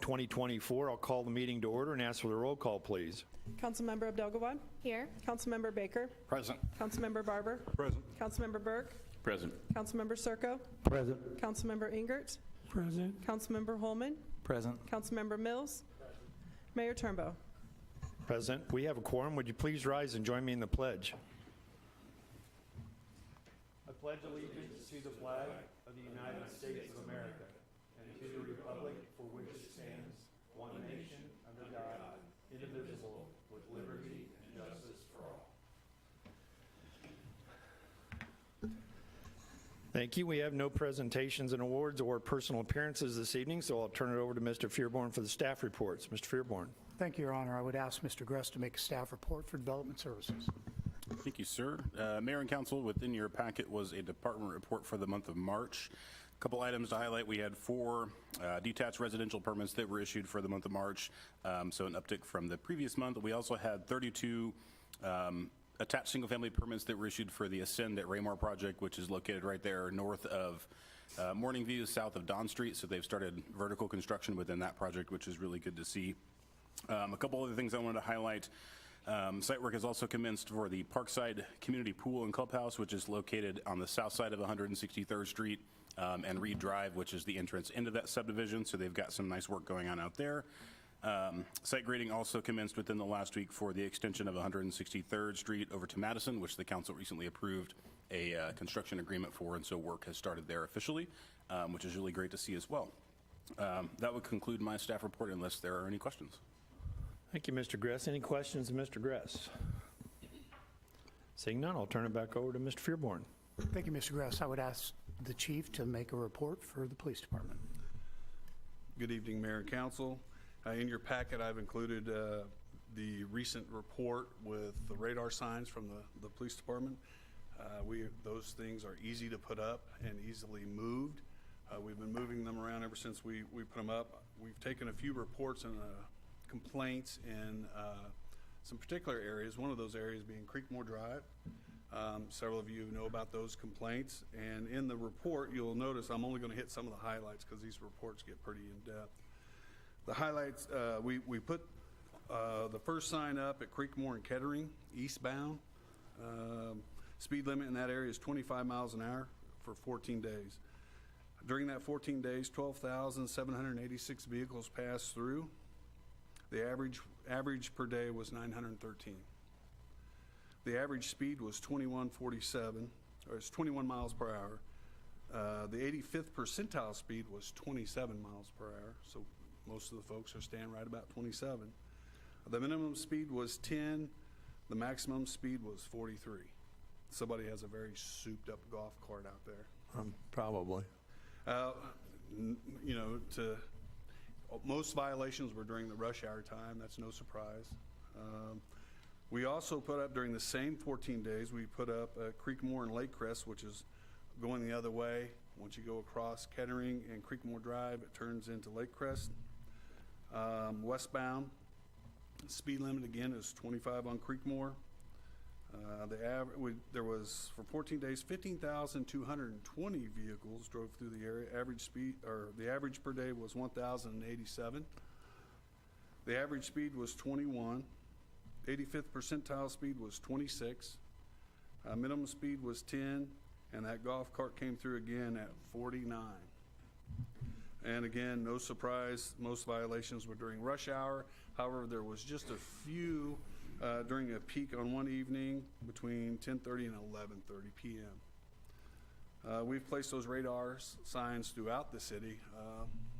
2024. I'll call the meeting to order and ask for the roll call, please. Councilmember Abdelgawad? Here. Councilmember Baker? Present. Councilmember Barber? Present. Councilmember Burke? Present. Councilmember Circo? Present. Councilmember Ingert? Present. Councilmember Holman? Present. Councilmember Mills? Mayor Turnbow? Present. We have a quorum. Would you please rise and join me in the pledge? I pledge allegiance to the flag of the United States of America and to the republic for which it stands, one nation, under God, indivisible, with liberty and justice for all. Thank you. We have no presentations and awards or personal appearances this evening, so I'll turn it over to Mr. Fearborn for the staff reports. Mr. Fearborn. Thank you, Your Honor. I would ask Mr. Gress to make a staff report for Development Services. Thank you, sir. Mayor and Council, within your packet was a department report for the month of March. A couple items to highlight. We had 4 detached residential permits that were issued for the month of March, so an uptick from the previous month. We also had 32 attached single-family permits that were issued for the Ascend at Raymore project, which is located right there north of Morning View, south of Don Street. So they've started vertical construction within that project, which is really good to see. A couple other things I wanted to highlight. Site work has also commenced for the Parkside Community Pool and Clubhouse, which is located on the south side of 163rd Street and Reed Drive, which is the entrance into that subdivision. So they've got some nice work going on out there. Site grading also commenced within the last week for the extension of 163rd Street over to Madison, which the council recently approved a construction agreement for, and so work has started there officially, which is really great to see as well. That would conclude my staff report unless there are any questions. Thank you, Mr. Gress. Any questions of Mr. Gress? Seeing none, I'll turn it back over to Mr. Fearborn. Thank you, Mr. Gress. I would ask the chief to make a report for the police department. Good evening, Mayor and Council. In your packet, I've included the recent report with the radar signs from the police department. Those things are easy to put up and easily moved. We've been moving them around ever since we put them up. We've taken a few reports and complaints in some particular areas, one of those areas being Creekmore Drive. Several of you know about those complaints, and in the report you'll notice I'm only going to hit some of the highlights because these reports get pretty in-depth. The highlights, we put the first sign up at Creekmore and Kettering, eastbound. Speed limit in that area is 25 miles an hour for 14 days. During that 14 days, 12,786 vehicles passed through. The average per day was 913. The average speed was 2147, or it's 21 miles per hour. The 85th percentile speed was 27 miles per hour, so most of the folks are staying right about 27. The minimum speed was 10. The maximum speed was 43. Somebody has a very souped up golf cart out there. Probably. You know, most violations were during the rush hour time. That's no surprise. We also put up during the same 14 days, we put up Creekmore and Lake Crest, which is going the other way. Once you go across Kettering and Creekmore Drive, it turns into Lake Crest. Westbound, speed limit again is 25 on Creekmore. There was, for 14 days, 15,220 vehicles drove through the area. The average per day was 1,087. The average speed was 21. 85th percentile speed was 26. Minimum speed was 10, and that golf cart came through again at 49. And again, no surprise, most violations were during rush hour. However, there was just a few during a peak on one evening between 10:30 and 11:30 p.m. We've placed those radar signs throughout the city.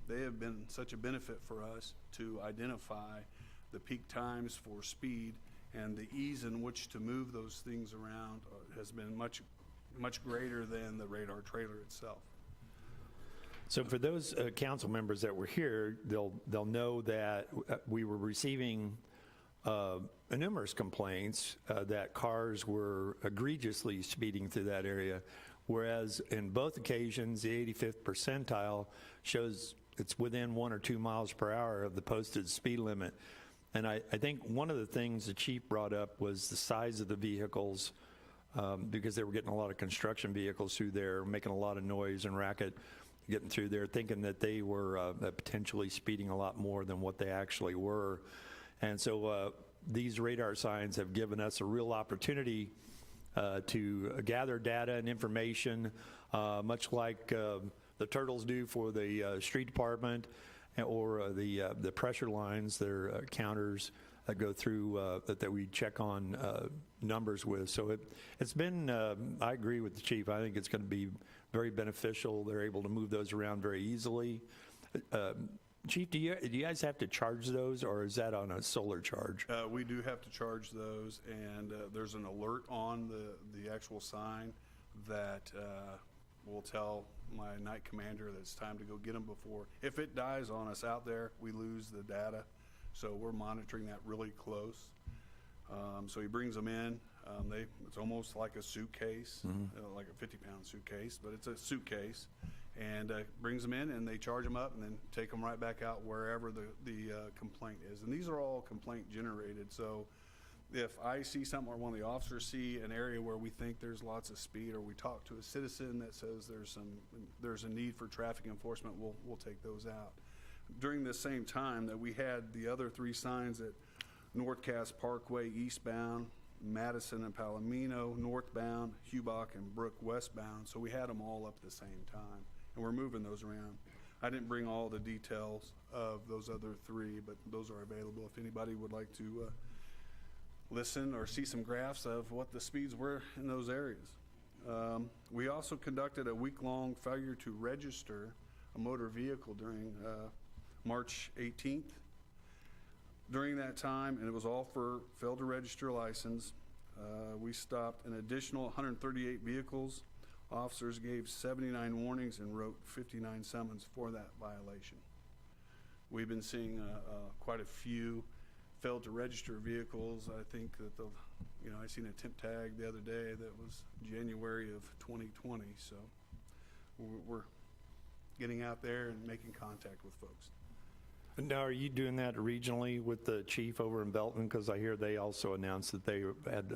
They have been such a benefit for us to identify the peak times for speed, and the ease in which to move those things around has been much greater than the radar trailer itself. So for those council members that were here, they'll know that we were receiving numerous complaints that cars were egregiously speeding through that area, whereas in both occasions, the 85th percentile shows it's within 1 or 2 miles per hour of the posted speed limit. And I think one of the things the chief brought up was the size of the vehicles, because they were getting a lot of construction vehicles through there, making a lot of noise and racket. getting through there, thinking that they were potentially speeding a lot more than what they actually were. And so these radar signs have given us a real opportunity to gather data and information, much like the Turtles do for the street department, or the pressure lines, their counters that go through that we check on numbers with. So it's been, I agree with the chief. I think it's going to be very beneficial. They're able to move those around very easily. Chief, do you guys have to charge those, or is that on a solar charge? We do have to charge those, and there's an alert on the actual sign that will tell my night commander that it's time to go get them before. If it dies on us out there, we lose the data. So we're monitoring that really close. So he brings them in. It's almost like a suitcase, like a 50-pound suitcase, but it's a suitcase. And brings them in, and they charge them up and then take them right back out wherever the complaint is. And these are all complaint generated. So if I see something, or one of the officers see an area where we think there's lots of speed, or we talk to a citizen that says there's a need for traffic enforcement, we'll take those out. During the same time that we had the other 3 signs at North Cass Parkway eastbound, Madison and Palomino northbound, Hubach and Brook westbound. So we had them all up at the same time, and we're moving those around. I didn't bring all the details of those other 3, but those are available if anybody would like to listen or see some graphs of what the speeds were in those areas. We also conducted a week-long failure to register a motor vehicle during March 18th. During that time, and it was all for failed to register license, we stopped an additional 138 vehicles. Officers gave 79 warnings and wrote 59 summons for that violation. We've been seeing quite a few failed to register vehicles. I think that I seen a temp tag the other day that was January of 2020. So we're getting out there and making contact with folks. Now, are you doing that regionally with the chief over in Belton? Because I hear they also announced that they had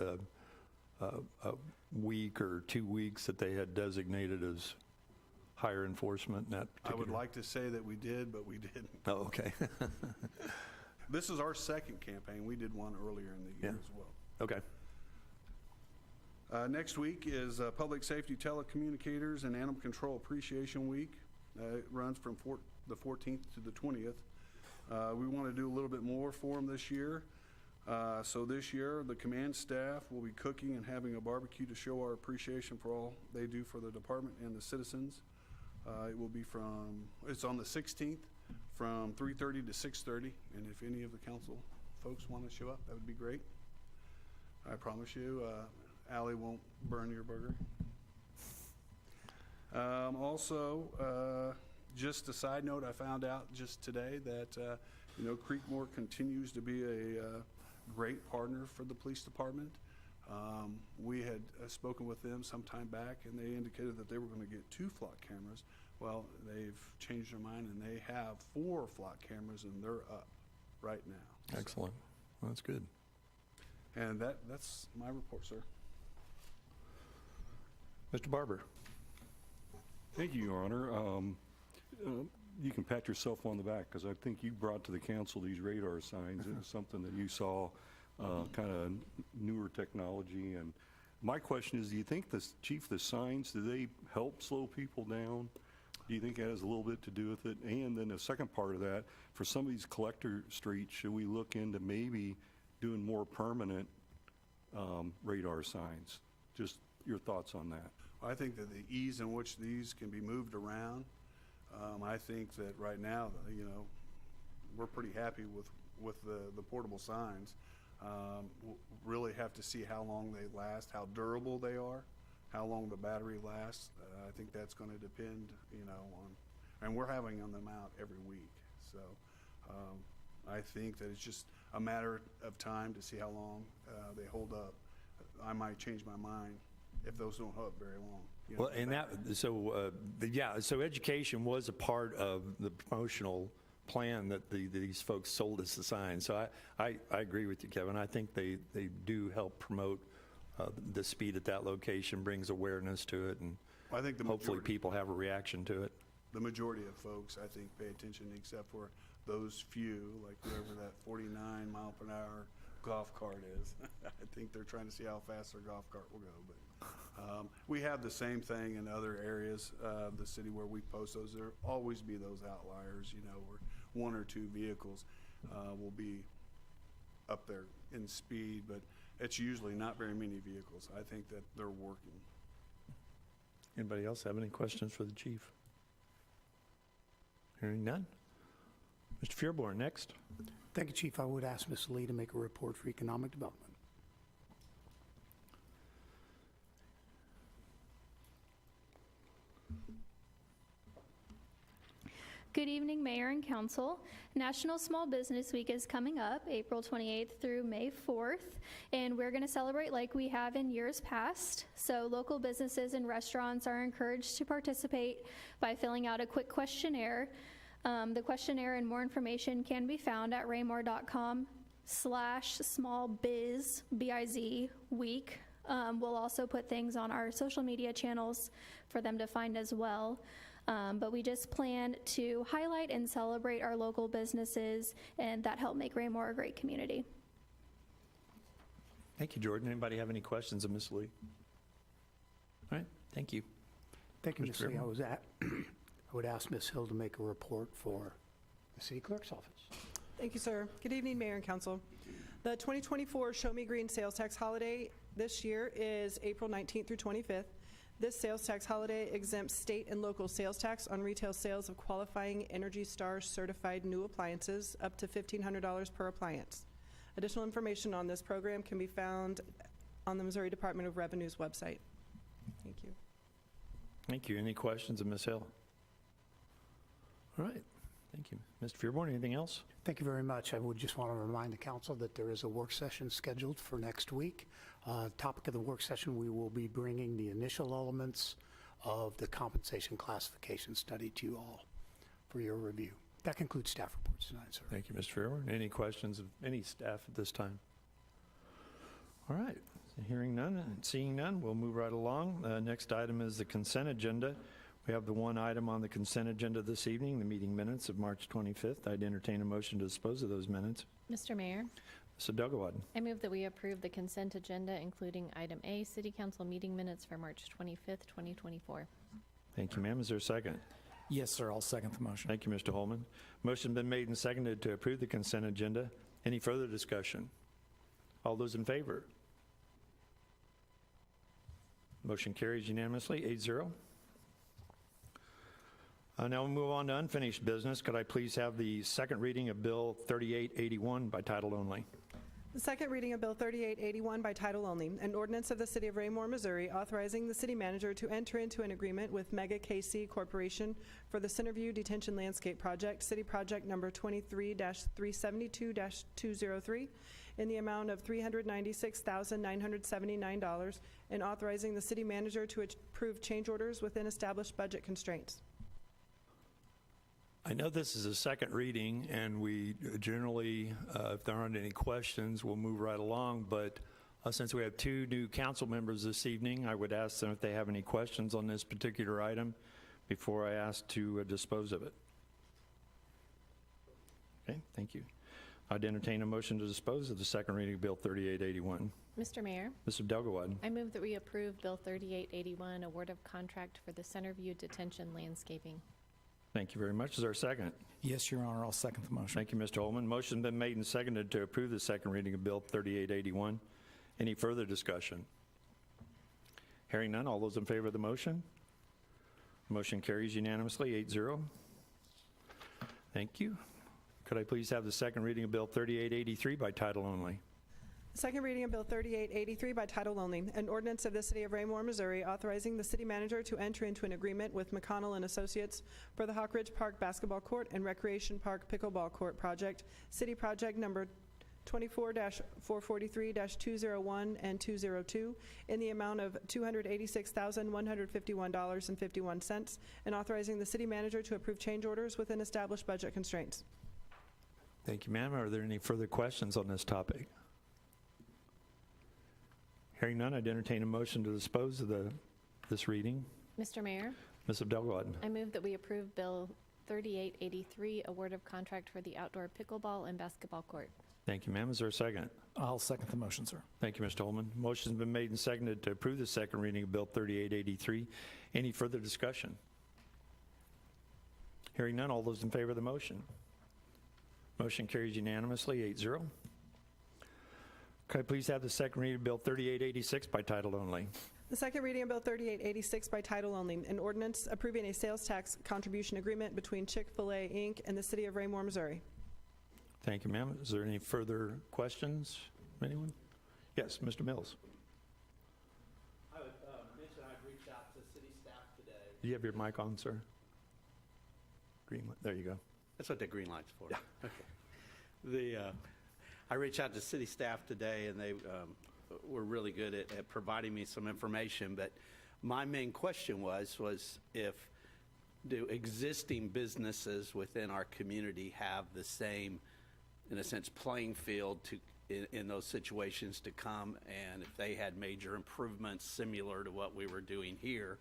a week or 2 weeks that they had designated as higher enforcement in that I would particular- like to say that we did, but we didn't. Oh, okay. This is our second campaign. We did one earlier in the year Yeah. as well. Okay. Next week is Public Safety Telecommunicators and Animal Control Appreciation Week. It runs from the 14th to the 20th. We want to do a little bit more for them this year. So this year, the command staff will be cooking and having a barbecue to show our appreciation for all they do for the department and the citizens. It will be it's on the 16th from 3:30 to 6:30. And if any of the council folks want to show up, that would be great. I promise you, Allie won't burn your burger. Also, just a side note, I found out just today that, Creekmore continues to be a great partner for the police department. We had spoken with them some time back, and they indicated that they were going to get 2 flock cameras. Well, they've changed their mind, and they have 4 flock cameras, and they're up right now. Excellent. Well, that's good. And that's my report, sir. Mr. Barber. Thank you, Your Honor. You can pat yourself on the back, because I think you brought to the council these radar signs. It was something that you saw, kind of newer technology. And my question is, do you think, Chief, the signs, do they help slow people down? Do you think it has a little bit to do with it? And then the second part of that, for some of these collector streets, should we look into maybe doing more permanent radar signs? Just your thoughts on that. I think that the ease in which these can be moved around, I think that right now, we're pretty happy with the portable signs. We'll really have to see how long they last, how durable they are, how long the battery lasts. I think that's going to depend, and we're having them out every week. So I think that it's just a matter of time to see how long they hold up. I might change my mind if those don't hold up very long. Well, and so education was a part of the promotional plan that these folks sold us the signs. So I agree with you, Kevin. I think they do help promote the speed at that location, brings awareness to it, and I think hopefully people have a reaction to it. the majority of folks, I think, pay attention, except for those few, like whoever that 49-mile-per-hour golf cart is. I think they're trying to see how fast their golf cart will go. But we have the same thing in other areas of the city where we post those. There'll always be those outliers, you know, where one or two vehicles will be up there in speed, but it's usually not very many vehicles. I think that they're working. Anybody else have any questions for the chief? Hearing none. Mr. Fearborn, next. Thank you, Chief. I would ask Ms. Lee to make a report for economic development. Good evening, Mayor and Council. National Small Business Week is coming up, April 28th through May 4th, and we're going to celebrate like we have in years past. So local businesses and restaurants are encouraged to participate by filling out a quick questionnaire. The questionnaire and more information can be found at raymore.com/smallbiz, B-I-Z, week. We'll also put things on our social media channels for them to find as well. But we just plan to highlight and celebrate our local businesses and that help make Raymore a great community. Thank you, Jordan. Anybody have any questions of Ms. Lee? All right, thank you. Thank you, Mr. Ms. Lee. Fairmont. I would ask Ms. Hill to make a report for the city clerk's office. Thank you, sir. Good evening, Mayor and Council. The 2024 Show Me Green sales tax holiday this year is April 19th through 25th. This sales tax holiday exempts state and local sales tax on retail sales of qualifying Energy Star certified new appliances up to $1,500 per appliance. Additional information on this program can be found on the Missouri Department of Revenue's website. Thank you. Thank you. Any questions of Ms. Hill? All right, thank you. Mr. Fearborn, anything else? Thank you very much. I would just want to remind the council that there is a work session scheduled for next week. Topic of the work session, we will be bringing the initial elements of the compensation classification study to you all for your review. That concludes staff reports tonight, sir. Thank you, Mr. Fairborn. Any questions of any staff at this time? All right, hearing none and seeing none, we'll move right along. Next item is the consent agenda. We have the one item on the consent agenda this evening, the meeting minutes of March 25th. I'd entertain a motion to dispose of those minutes. Mr. Mayor, Mr. Dugawad. I move that we approve the consent agenda, including item A, City Council meeting minutes for March 25th, 2024. Thank you, ma'am. Is there a second? Yes, sir. I'll second the motion. Thank you, Mr. Holman. Motion been made and seconded to approve the consent agenda. Any further discussion? All those in favor? Motion carries unanimously, 8-0. Now we'll move on to unfinished business. Could I please have the second reading of Bill 3881 by title only? The second reading of Bill 3881 by title only, an ordinance of the City of Raymore, Missouri, authorizing the city manager to enter into an agreement with Mega KC Corporation for the Centerview Detention Landscape Project, City Project Number 23-372-203, in the amount of $396,979, and authorizing the city manager to approve change orders within established budget constraints. I know this is a second reading, and we generally, if there aren't any questions, we'll move right along. But since we have two new council members this evening, I would ask them if they have any questions on this particular item before I ask to dispose of it. Okay, thank you. I'd entertain a motion to dispose of the second reading of Bill 3881. Mr. Mayor, Mr. Dugawad. I move that we approve Bill 3881, award of contract for the Centerview Detention Landscaping. Thank you very much. Is there a second? Yes, Your Honor. I'll second the motion. Thank you, Mr. Holman. Motion been made and seconded to approve the second reading of Bill 3881. Any further discussion? Hearing none, all those in favor of the motion? Motion carries unanimously, 8-0. Thank you. Could I please have the second reading of Bill 3883 by title only? Second reading of Bill 3883 by title only, an ordinance of the City of Raymore, Missouri, authorizing the city manager to enter into an agreement with McConnell and Associates for the Hawk Ridge Park Basketball Court and Recreation Park Pickleball Court Project, City Project Number 24-443-201 and 202, in the amount of $286,151.51, and authorizing the city manager to approve change orders within established budget constraints. Thank you, ma'am. Are there any further questions on this topic? Hearing none, I'd entertain a motion to dispose of this reading. Mr. Mayor, Ms. Abdelgawad. I move that we approve Bill 3883, award of contract for the outdoor pickleball and basketball court. Thank you, ma'am. Is there a second? I'll second the motion, sir. Thank you, Mr. Holman. Motion's been made and seconded to approve the second reading of Bill 3883. Any further discussion? Hearing none, all those in favor of the motion? Motion carries unanimously, 8-0. Could I please have the second reading of Bill 3886 by title only? The second reading of Bill 3886 by title only, an ordinance approving a sales tax contribution agreement between Chick-fil-A, Inc. and the City of Raymore, Missouri. Thank you, ma'am. Is there any further questions? Anyone? Yes, Mr. Mills. I would mention I've reached out to city staff today. Do you have your mic on, sir? Green light. There you go. That's what the green light's for. Yeah. Okay. I reached out to city staff today, and they were really good at providing me some information. But my main question was if do existing businesses within our community have the same, in a sense, playing field in those situations to come, and if they had major improvements similar to what we were doing here,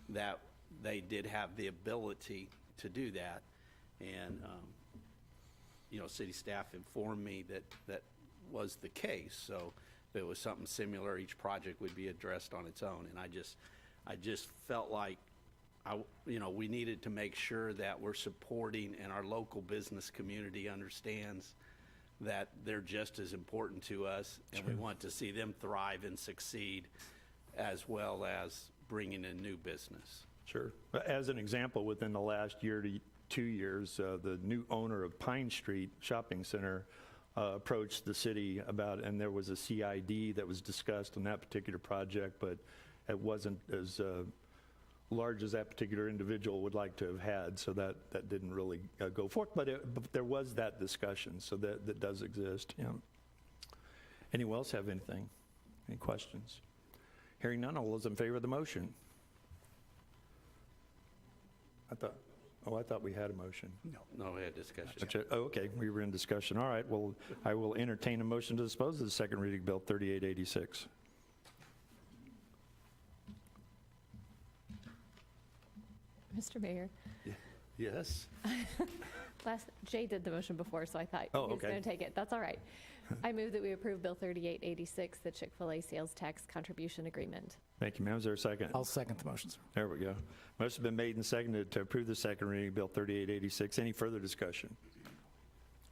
that they did have the ability to do that. And city staff informed me that was the case. So if it was something similar, each project would be addressed on its own. And I just felt like we needed to make sure that we're supporting, and our local business community understands that they're just as important to us, and we want to see them thrive and succeed, as well as bringing in new business. Sure. As an example, within the last year to 2 years, the new owner of Pine Street Shopping Center approached the city and there was a CID that was discussed on that particular project, but it wasn't as large as that particular individual would like to have had, so that didn't really go forth. But there was that discussion, so that does exist. Yeah. Anyone else have anything? Any questions? Hearing none, all those in favor of the motion? I thought we had a motion. No, we had discussion. Oh, okay, we were in discussion. All right, well, I will entertain a motion to dispose of the second reading of Bill 3886. Mr. Mayor, Yes. Jay did the motion before, so I thought Oh, he was okay. going to take it. That's all right. I move that we approve Bill 3886, the Chick-fil-A sales tax contribution agreement. Thank you, ma'am. Is there a second? I'll second the motion, sir. There we go. Motion's been made and seconded to approve the second reading of Bill 3886. Any further discussion?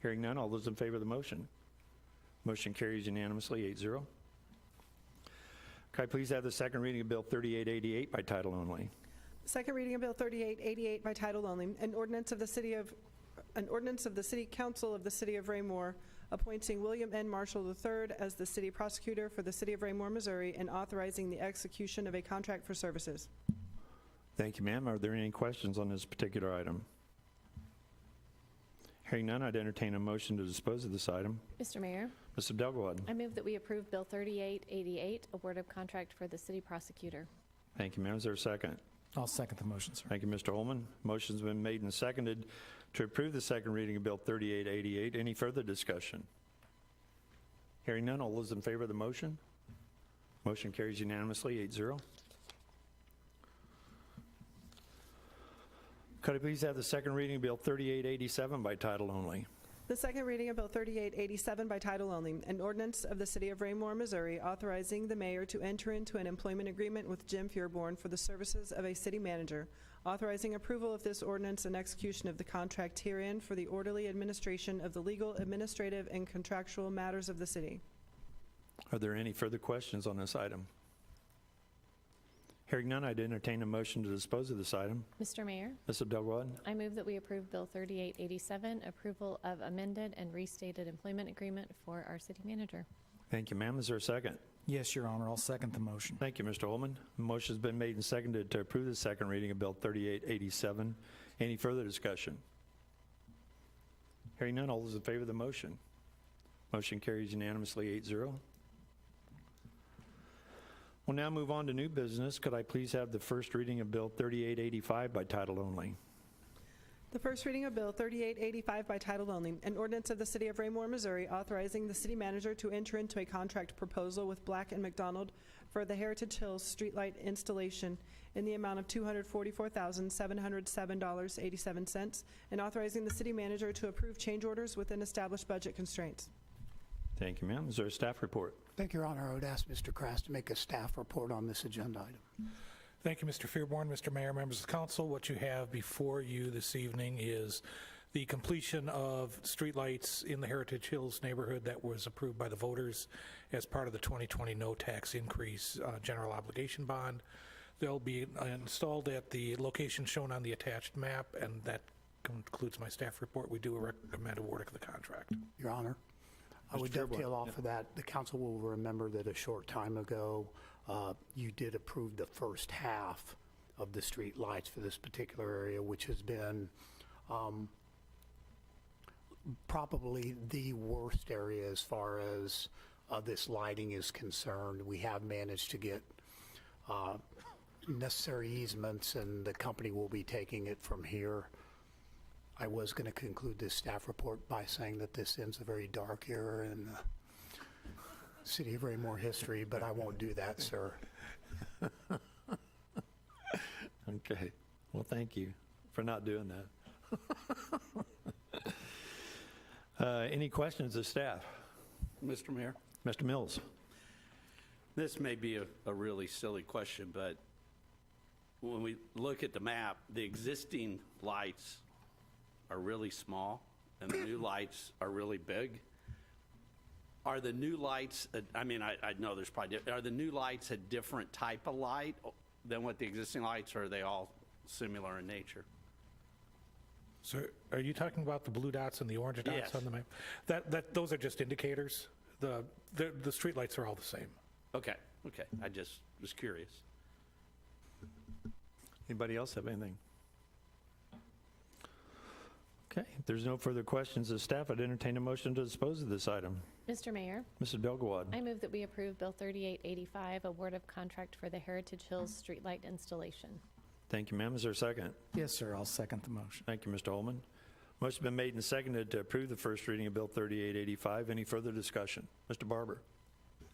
Hearing none, all those in favor of the motion? Motion carries unanimously, 8-0. Could I please have the second reading of Bill 3888 by title only? Second reading of Bill 3888 by title only, an ordinance of the City Council of the City of Raymore appointing William N. Marshall III as the city prosecutor for the City of Raymore, Missouri, and authorizing the execution of a contract for services. Thank you, ma'am. Are there any questions on this particular item? Hearing none, I'd entertain a motion to dispose of this item. Mr. Mayor, Mr. Abdelgawad. I move that we approve Bill 3888, award of contract for the city prosecutor. Thank you, ma'am. Is there a second? I'll second the motion, sir. Thank you, Mr. Holman. Motion's been made and seconded to approve the second reading of Bill 3888. Any further discussion? Hearing none, all those in favor of the motion? Motion carries unanimously, 8-0. Could I please have the second reading of Bill 3887 by title only? The second reading of Bill 3887 by title only, an ordinance of the City of Raymore, Missouri, authorizing the mayor to enter into an employment agreement with Jim Fearborn for the services of a city manager, authorizing approval of this ordinance and execution of the contract herein for the orderly administration of the legal, administrative, and contractual matters of the city. Are there any further questions on this item? Hearing none, I'd entertain a motion to dispose of this item. Mr. Mayor, Ms. Abdelgawad. I move that we approve Bill 3887, approval of amended and restated employment agreement for our city manager. Thank you, ma'am. Is there a second? Yes, Your Honor, I'll second the motion. Thank you, Mr. Holman. The motion's been made and seconded to approve the second reading of Bill 3887. Any further discussion? Hearing none, all those in favor of the motion? Motion carries unanimously, 8-0. We'll now move on to new business. Could I please have the first reading of Bill 3885 by title only? The first reading of Bill 3885 by title only, an ordinance of the City of Raymore, Missouri, authorizing the city manager to enter into a contract proposal with Black & McDonald for the Heritage Hills streetlight installation in the amount of $244,707.87, and authorizing the city manager to approve change orders within established budget constraints. Thank you, ma'am. Is there a staff report? Thank you, Your Honor. I would ask Mr. Kraft to make a staff report on this agenda item. Thank you, Mr. Fearborn, Mr. Mayor, members of the council. What you have before you this evening is the completion of streetlights in the Heritage Hills neighborhood that was approved by the voters as part of the 2020 no tax increase general obligation bond. They'll be installed at the location shown on the attached map, and that concludes my staff report. We do recommend award of the contract. Your Honor, I would dovetail off of that. The council will remember that a short time ago, you did approve the first half of the street lights for this particular area, which has been probably the worst area as far as this lighting is concerned. We have managed to get necessary easements, and the company will be taking it from here. I was going to conclude this staff report by saying that this ends a very dark era in the City of Raymore history, but I won't do that, sir. Okay. Well, thank you for not doing that. Any questions of staff? Mr. Mayor? Mr. Mills? This may be a really silly question, but when we look at the map, the existing lights are really small and the new lights are really big. Are the new lights, I know there's probably, are the new lights a different type of light than what the existing lights, or are they all similar in nature? So are you talking about the blue dots and the orange dots Yes. on the map? Those are just indicators. The streetlights are all the same. Okay, I just was curious. Anybody else have anything? Okay, if there's no further questions of staff, I'd entertain a motion to dispose of this item. Mr. Mayor, Mrs. Belgawad. I move that we approve Bill 3885, award of contract for the Heritage Hills streetlight installation. Thank you, ma'am. Is there a second? Yes, sir. I'll second the motion. Thank you, Mr. Holman. Motion's been made and seconded to approve the first reading of Bill 3885. Any further discussion? Mr. Barber.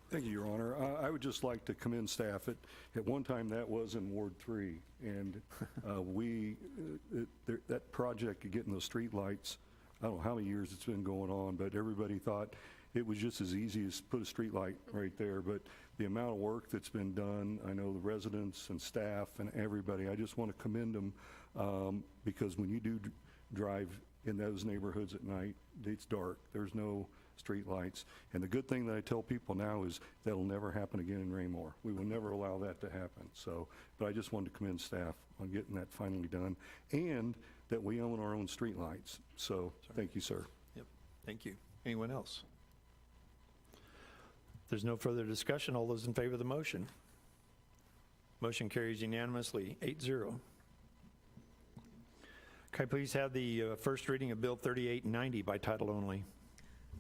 Thank you, Your Honor. I would just like to commend staff. At one time, that was in Ward 3, and that project of getting those street lights, I don't know how many years it's been going on, but everybody thought it was just as easy as put a street light right there. But the amount of work that's been done, I know the residents and staff and everybody, I just want to commend them because when you do drive in those neighborhoods at night, it's dark. There's no street lights. And the good thing that I tell people now is that'll never happen again in Raymore. We will never allow that to happen. So, but I just wanted to commend staff on getting that finally done, and that we own our own street lights. So, thank you, sir. Yep. Thank you. Anyone else? If there's no further discussion, all those in favor of the motion? Motion carries unanimously, 8-0. Can I please have the first reading of Bill 3890 by title only?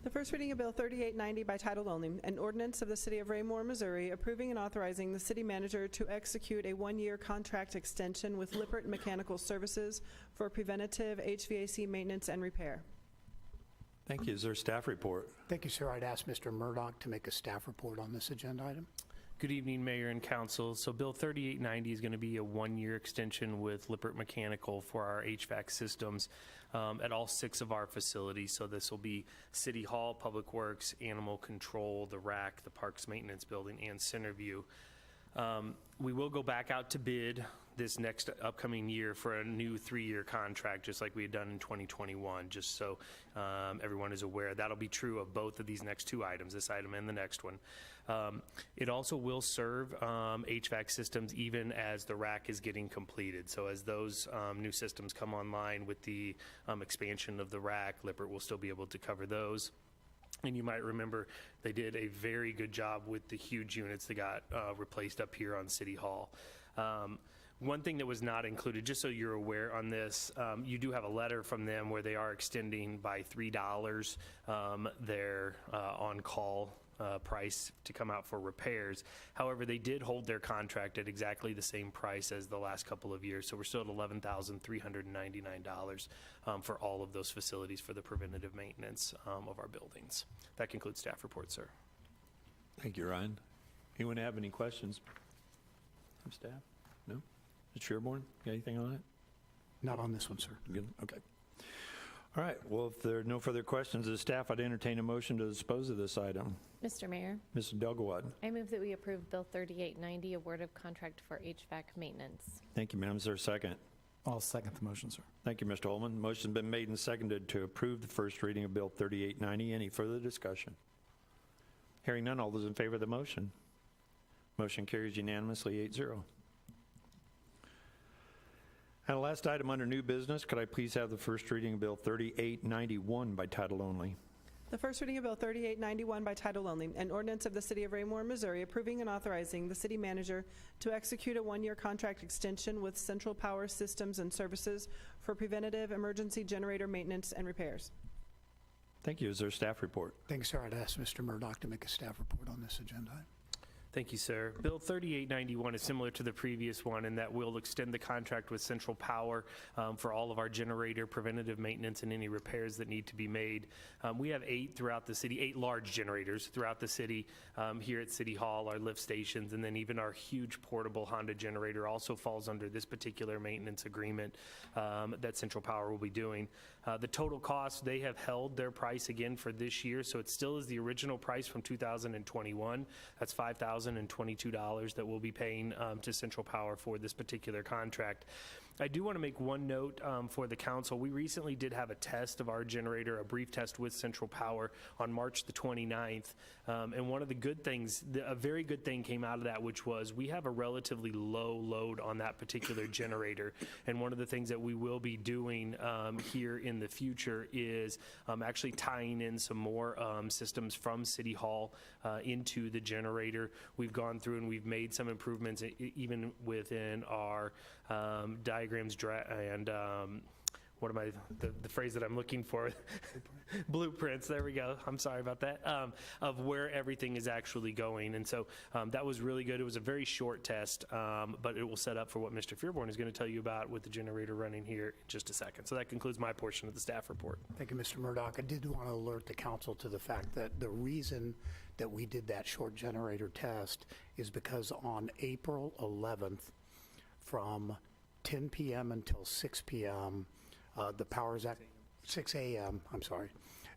The first reading of Bill 3890 by title only, an ordinance of the City of Raymore, Missouri, approving and authorizing the city manager to execute a one-year contract extension with Lippert Mechanical Services for preventative HVAC maintenance and repair. Thank you. Is there a staff report? Thank you, sir. I'd ask Mr. Murdoch to make a staff report on this agenda item. Good evening, Mayor and Council. So Bill 3890 is going to be a one-year extension with Lippert Mechanical for our HVAC systems at all 6 of our facilities. So this will be City Hall, Public Works, Animal Control, the RAC, the Parks Maintenance Building, and Centerview. We will go back out to bid this next upcoming year for a new 3-year contract, just like we had done in 2021, just so everyone is aware. That'll be true of both of these next 2 items, this item and the next one. It also will serve HVAC systems even as the RAC is getting completed. So as those new systems come online with the expansion of the RAC, Lippert will still be able to cover those. And you might remember they did a very good job with the huge units that got replaced up here on City Hall. One thing that was not included, just so you're aware on this, you do have a letter from them where they are extending by $3 their on-call price to come out for repairs. However, they did hold their contract at exactly the same price as the last couple of years, so we're still at $11,399 for all of those facilities for the preventative maintenance of our buildings. That concludes staff report, sir. Thank you, Ryan. Anyone have any questions from staff? No? Mr. Sherborne, got anything on it? Not on this one, sir. Good, okay. All right, well, if there are no further questions of the staff, I'd entertain a motion to dispose of this item. Mr. Mayor, Mr. Dugawad. I move that we approve Bill 3890, award of contract for HVAC maintenance. Thank you, ma'am. Is there a second? I'll second the motion, sir. Thank you, Mr. Holman. Motion's been made and seconded to approve the first reading of Bill 3890. Any further discussion? Hearing none, all those in favor of the motion? Motion carries unanimously, 8-0. And the last item under new business, could I please have the first reading of Bill 3891 by title only? The first reading of Bill 3891 by title only, an ordinance of the City of Raymore, Missouri, approving and authorizing the city manager to execute a one-year contract extension with Central Power Systems and Services for preventative emergency generator maintenance and repairs. Thank you. Is there a staff report? Thanks, sir. I'd ask Mr. Murdock to make a staff report on this agenda. Thank you, sir. Bill 3891 is similar to the previous one in that we'll extend the contract with Central Power for all of our generator preventative maintenance and any repairs that need to be made. We have 8 throughout the city, 8 large generators throughout the city here at City Hall, our lift stations, and then even our huge portable Honda generator also falls under this particular maintenance agreement that Central Power will be doing. The total cost, they have held their price again for this year, so it still is the original price from 2021. That's $5,022 that we'll be paying to Central Power for this particular contract. I do want to make one note for the council. We recently did have a test of our generator, a brief test with Central Power on March the 29th. And one of the good things, a very good thing came out of that, which was we have a relatively low load on that particular generator. And one of the things that we will be doing here in the future is actually tying in some more systems from City Hall into the generator. We've gone through and we've made some improvements even within our diagrams and what am I, the phrase that I'm looking for? Blueprints, there we go. I'm sorry about that, of where everything is actually going. And so that was really good. It was a very short test, but it will set up for what Mr. Fearborn is going to tell you about with the generator running here in just a second. So that concludes my portion of the staff report. Thank you, Mr. Murdock. I did want to alert the council to the fact that the reason that we did that short generator test is because on April 11th, from 10 p.m. until 6 p.m., the power is at 6 a.m., I'm sorry,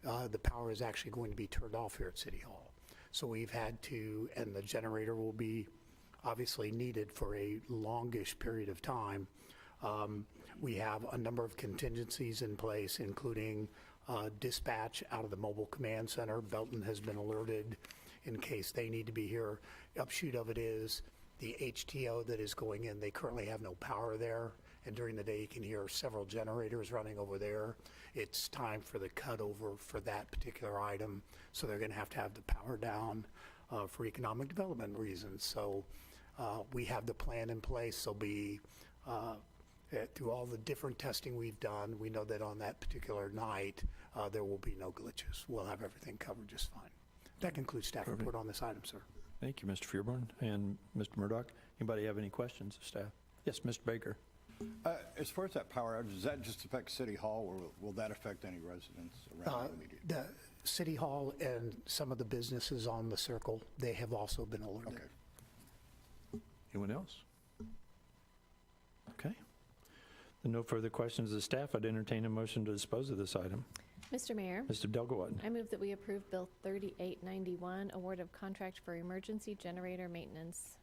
the power is actually going to be turned off here at City Hall. So we've had to, and the generator will be obviously needed for a longish period of time. We have a number of contingencies in place, including dispatch out of the mobile command center. Belton has been alerted in case they need to be here. Upshoot of it is the HTO that is going in, they currently have no power there, and during the day you can hear several generators running over there. It's time for the cutover for that particular item, so they're going to have the power down for economic development reasons. So we have the plan in place. There'll be, through all the different testing we've done, we know that on that particular night there will be no glitches. We'll have everything covered just fine. That concludes staff report on this item, sir. Thank you, Mr. Fearborn. And Mr. Murdock, anybody have any questions of staff? Yes, Mr. Baker. As far as that power outage, does that just affect City Hall, or will that affect any residents around the immediate? The City Hall and some of the businesses on the circle, they have also been alerted. Okay. Anyone else? Okay. Then no further questions of the staff. I'd entertain a motion to dispose of this item. Mr. Mayor, Mr. Dugawad. I move that we approve Bill 3891, award of contract for emergency generator maintenance.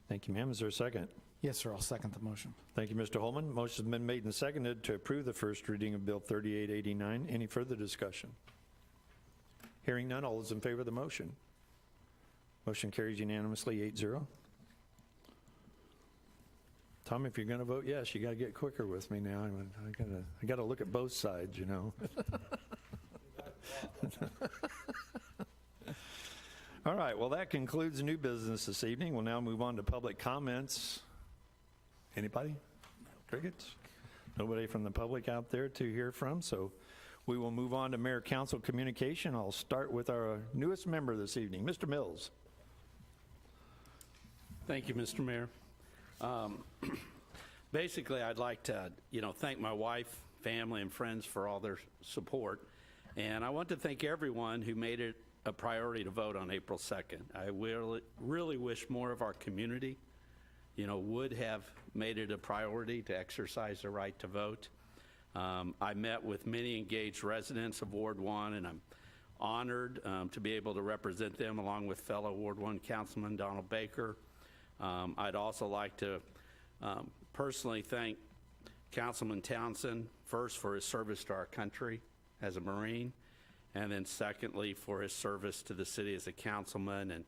Thank you, ma'am. Is there a second? Yes, sir. I'll second the motion. Thank you, Mr. Holman. Motion's been made and seconded to approve the first reading of Bill 3889. Any further discussion? Hearing none, all those in favor of the motion? Motion carries unanimously, 8-0. Tom, if you're going to vote yes, you got to get quicker with me now. I got to look at both sides, you know. All right, well, that concludes new business this evening. We'll now move on to public comments. Anybody? Crickets? Nobody from the public out there to hear from, so We will move on to Mayor Council communication. I'll start with our newest member this evening, Mr. Mills. Thank you, Mr. Mayor. Basically, I'd like to, thank my wife, family, and friends for all their support. And I want to thank everyone who made it a priority to vote on April 2nd. I really wish more of our community, would have made it a priority to exercise the right to vote. I met with many engaged residents of Ward 1, and I'm honored to be able to represent them along with fellow Ward 1 Councilman Donald Baker. I'd also like to personally thank Councilman Townsend, first for his service to our country as a Marine, and then secondly for his service to the city as a councilman. And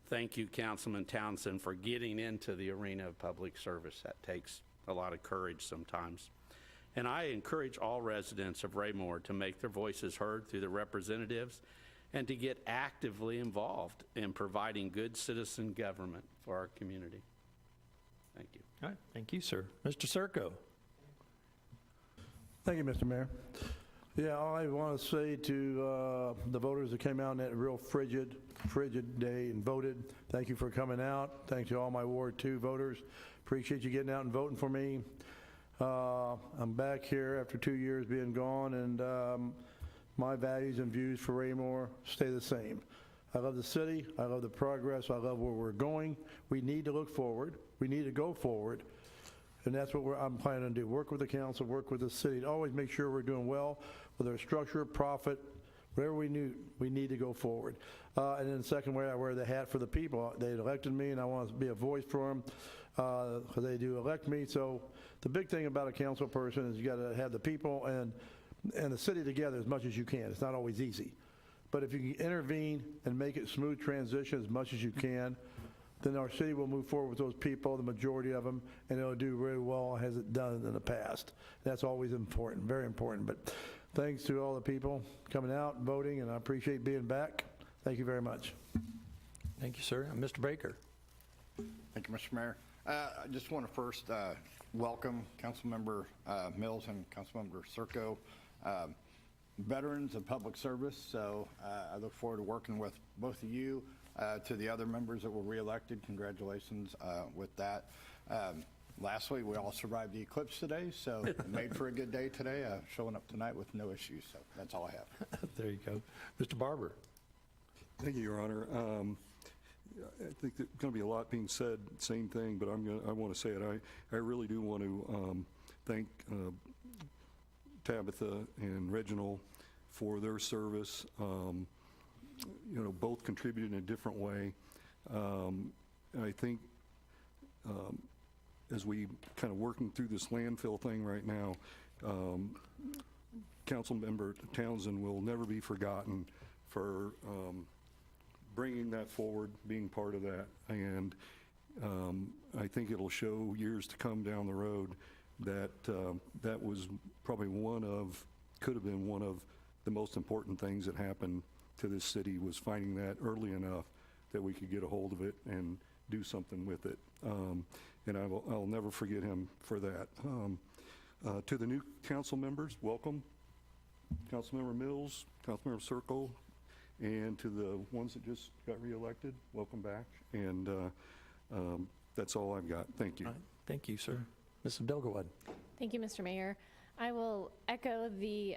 thank you, Councilman Townsend, for getting into the arena of public service. That takes a lot of courage sometimes. And I encourage all residents of Raymore to make their voices heard through the representatives and to get actively involved in providing good citizen government for our community. Thank you. All right, thank you, sir. Mr. Circo. Thank you, Mr. Mayor. Yeah, all I want to say to the voters that came out on that real frigid day and voted, thank you for coming out. Thanks to all my Ward 2 voters. Appreciate you getting out and voting for me. I'm back here after 2 years being gone, and my values and views for Raymore stay the same. I love the city. I love the progress. I love where we're going. We need to look forward. We need to go forward. And that's what I'm planning to do. Work with the council, work with the city to always make sure we're doing well with our structure, profit, whatever we need to go forward. And then the second way, I wear the hat for the people. They elected me, and I want to be a voice for them because they do elect me. So the big thing about a council person is you got to have the people and the city together as much as you can. It's not always easy. But if you can intervene and make it smooth transition as much as you can, then our city will move forward with those people, the majority of them, and it'll do really well as it done in the past. That's always important, very important. But thanks to all the people coming out and voting, and I appreciate being back. Thank you very much. Thank you, sir. And Mr. Baker. Thank you, Mr. Mayor. I just want to first welcome Councilmember Mills and Councilmember Circo, veterans of public service. So I look forward to working with both of you. To the other members that were reelected, congratulations with that. Lastly, we all survived the eclipse today, so made for a good day today, showing up tonight with no issues. So that's all I have. There you go. Mr. Barber. Thank you, Your Honor. I think there's going to be a lot being said, same thing, but I want to say it. I really do want to thank Tabitha and Reginald for their service. Both contributed in a different way. I think as we kind of working through this landfill thing right now, Councilmember Townsend will never be forgotten for bringing that forward, being part of that. And I think it'll show years to come down the road that that was probably could have been one of the most important things that happened to this city, was finding that early enough that we could get a hold of it and do something with it. And I'll never forget him for that. To the new council members, welcome. Councilmember Mills, Councilmember Circle, and to the ones that just got reelected, welcome back. And that's all I've got. Thank you. All right. Thank you, sir. Mrs. Belgawad. Thank you, Mr. Mayor. I will echo the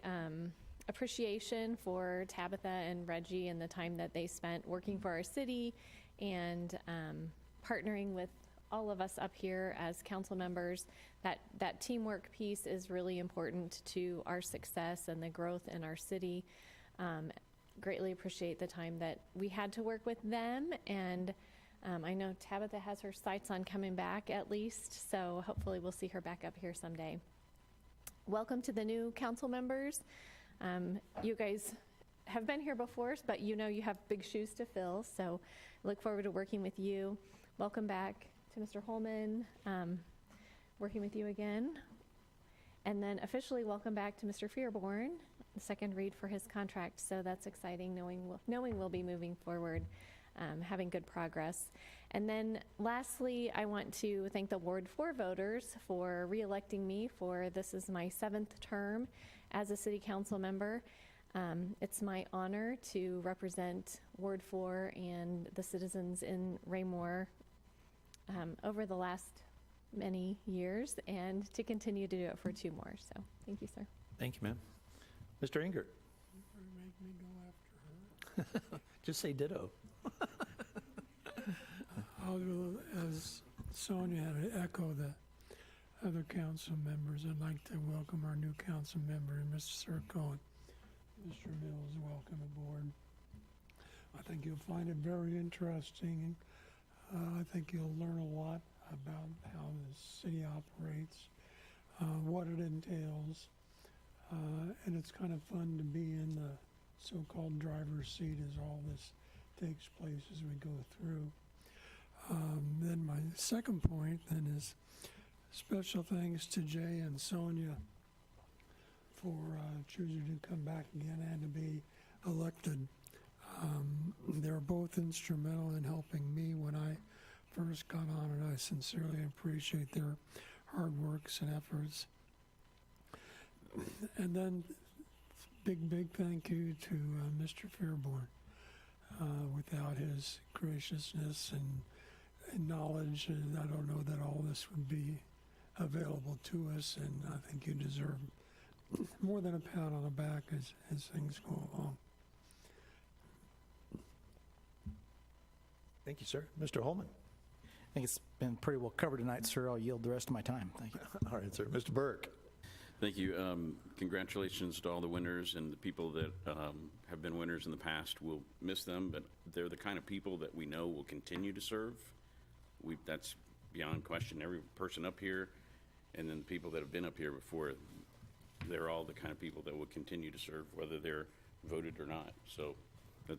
appreciation for Tabitha and Reggie and the time that they spent working for our city and partnering with all of us up here as council members. That teamwork piece is really important to our success and the growth in our city. Greatly appreciate the time that we had to work with them, and I know Tabitha has her sights on coming back at least, so hopefully we'll see her back up here someday. Welcome to the new council members. You guys have been here before, but you have big shoes to fill, so look forward to working with you. Welcome back to Mr. Holman, working with you again. And then officially welcome back to Mr. Fearborn, the second read for his contract, so that's exciting knowing we'll be moving forward. having good progress. And then lastly, I want to thank the Ward 4 voters for re-electing me for this is my 7th term as a city council member. It's my honor to represent Ward 4 and the citizens in Raymore over the last many years and to continue to do it for 2 more. So thank you, sir. Thank you, ma'am. Mr. Ingert? Just say ditto. I'll go, as Sonia had to echo the other council members, I'd like to welcome our new council member, Mr. Serco and Mr. Mills. Welcome aboard. I think you'll find it very interesting. I think you'll learn a lot about how the city operates, what it entails, and it's kind of fun to be in the so-called driver's seat as all this takes place as we go through. Then my second point then is special thanks to Jay and Sonia for choosing to come back again and to be elected. They're both instrumental in helping me when I first got on, and I sincerely appreciate their hard works and efforts. And then big thank you to Mr. Fairborn. Without his graciousness and knowledge, I don't know that all this would be available to us, and I think you deserve more than a pat on the back as things go along. Thank you, sir. Mr. Holman? I think it's been pretty well covered tonight, sir. I'll yield the rest of my time. Thank you. All right, sir. Mr. Burke? Thank you. Congratulations to all the winners and the people that have been winners in the past. We'll miss them, but they're the kind of people that we know will continue to serve. That's beyond question. Every person up here and then the people that have been up here before, they're all the kind of people that will continue to serve, whether they're voted or not. So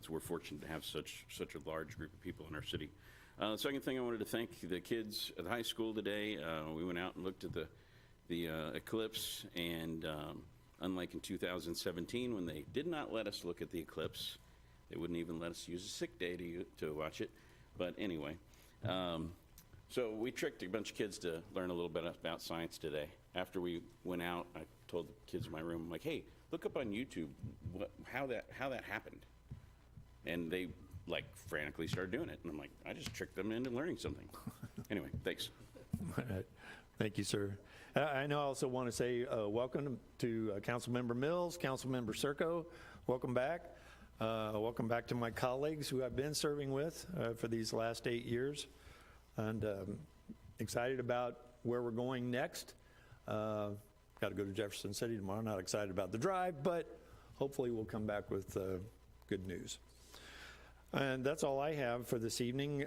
we're fortunate to have such a large group of people in our city. The second thing, I wanted to thank the kids at the high school today. We went out and looked at the eclipse, and unlike in 2017 when they did not let us look at the eclipse, they wouldn't even let us use a sick day to watch it. But anyway, so we tricked a bunch of kids to learn a little bit about science today. After we went out, I told the kids in my room, I'm like, hey, look up on YouTube how that happened. And they frantically started doing it. And I'm like, I just tricked them into learning something. Anyway, thanks. All right. Thank you, sir. I know I also want to say welcome to Councilmember Mills, Councilmember Serco. Welcome back. Welcome back to my colleagues who I've been serving with for these last 8 years. And excited about where we're going next. Got to go to Jefferson City tomorrow. Not excited about the drive, but hopefully we'll come back with good news. And that's all I have for this evening.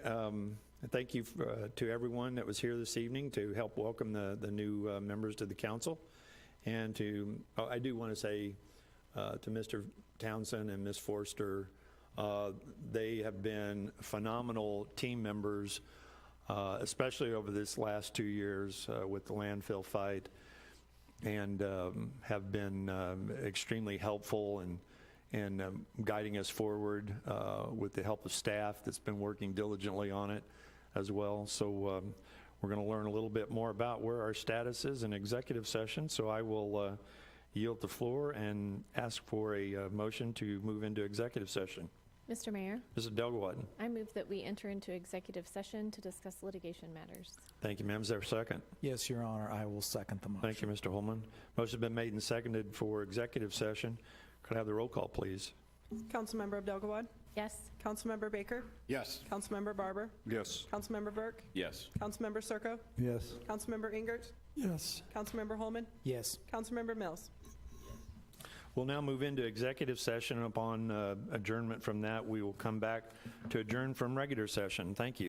Thank you to everyone that was here this evening to help welcome the new members to the council. And I do want to say to Mr. Townsend and Ms. Forster, they have been phenomenal team members, especially over this last 2 years with the landfill fight, and have been extremely helpful and guiding us forward with the help of staff that's been working diligently on it as well. So we're going to learn a little bit more about where our status is in executive session. So I will yield the floor and ask for a motion to move into executive session. Mr. Mayor, Mrs. Delgado. I move that we enter into executive session to discuss litigation matters. Thank you, ma'am. Is there a second? Yes, Your Honor. I will second the motion. Thank you, Mr. Holman. Motion's been made and seconded for executive session. Could I have the roll call, please? Councilmember Abdelgawad? Yes. Councilmember Baker? Yes. Councilmember Barber? Yes. Councilmember Burke? Yes. Councilmember Serco? Yes. Councilmember Ingert? Yes. Councilmember Holman? Yes. Councilmember Mills? We'll now move into executive session. Upon adjournment from that, we will come back to adjourn from regular session. Thank you.